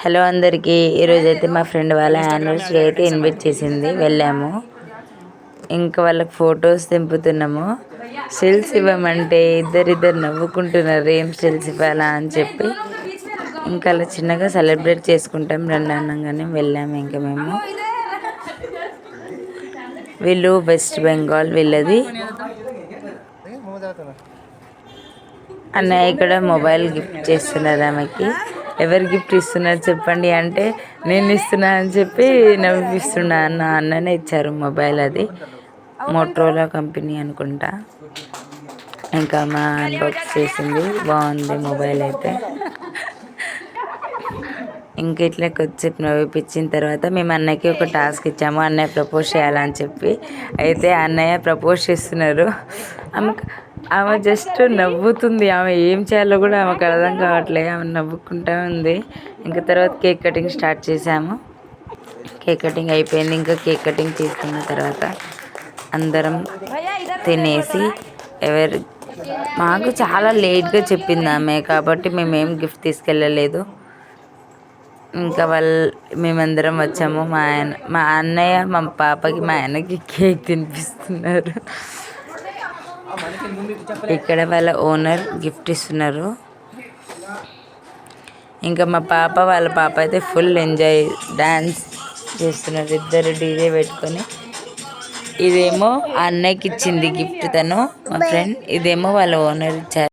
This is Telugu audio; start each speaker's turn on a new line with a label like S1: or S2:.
S1: హలో అందరికీ. ఈరోజైతే మా ఫ్రెండ్ వాళ్ళ యానివర్సరీ అయితే ఇన్వైట్ చేసింది, వెళ్ళాము. ఇంకా వాళ్ళకి ఫొటోస్ దింపుతున్నాము. స్టిల్స్ ఇవ్వమంటే ఇద్దరిద్దరు నవ్వుకుంటున్నారు, ఏం స్టిల్స్ ఇవ్వాలా అని చెప్పి. ఇంకా అలా చిన్నగా సెలబ్రేట్ చేసుకుంటాం రండి అనగానే వెళ్ళాము. ఇంకా మేము వీళ్ళు వెస్ట్ బెంగాల్ వీళ్ళది. అన్నయ్య ఇక్కడ మొబైల్ గిఫ్ట్ చేస్తున్నారు ఆమెకి. ఎవరు గిఫ్ట్ ఇస్తున్నారు చెప్పండి అంటే నేను ఇస్తున్నా అని చెప్పి నవ్విస్తున్నా. అన్ననే ఇచ్చారు మొబైల్, అది మోటరోలా కంపెనీ అనుకుంటా. ఇంకా మా అన్బాక్స్ చేసింది, బాగుంది మొబైల్ అయితే. ఇంకా ఇట్లా కొద్దిసేపు నవ్విపించిన తర్వాత మేము అన్నయ్యకి ఒక టాస్క్ ఇచ్చాము, అన్నయ్య ప్రపోజ్ చేయాలని చెప్పి. అయితే అన్నయ్య ప్రపోజ్ చేస్తున్నారు. ఆమె జస్ట్ నవ్వుతుంది, ఆమె ఏం చేయాలో కూడా ఆమెకు అర్థం కావట్లేదు, ఆమె నవ్వుకుంటూ ఉంది. ఇంకా తర్వాత కేక్ కటింగ్ స్టార్ట్ చేసాము. కేక్ కటింగ్ అయిపోయింది. ఇంకా కేక్ కటింగ్ చేసుకున్న తర్వాత అందరం తినేసి మాకు చాలా లేట్గా చెప్పింది ఆమె, కాబట్టి మేమేం గిఫ్ట్ తీసుకెళ్ళలేదు. ఇంకా మేమందరం వచ్చాము. మా అన్నయ్య మా పాపకి మా ఆయనకి కేక్ తినిపిస్తున్నారు. ఇక్కడ వాళ్ళ ఓనర్ గిఫ్ట్ ఇస్తున్నారు. ఇంకా మా వాళ్ళ పాప అయితే ఫుల్ ఎంజాయ్ డ్యాన్స్ చేస్తున్నారు, ఇద్దరు డీజే పెట్టుకొని. ఇదేమో అన్నయ్యకి ఇచ్చింది గిఫ్ట్ తను, మా ఫ్రెండ్. ఇదేమో వాళ్ళ ఓనర్ ఇచ్చారు.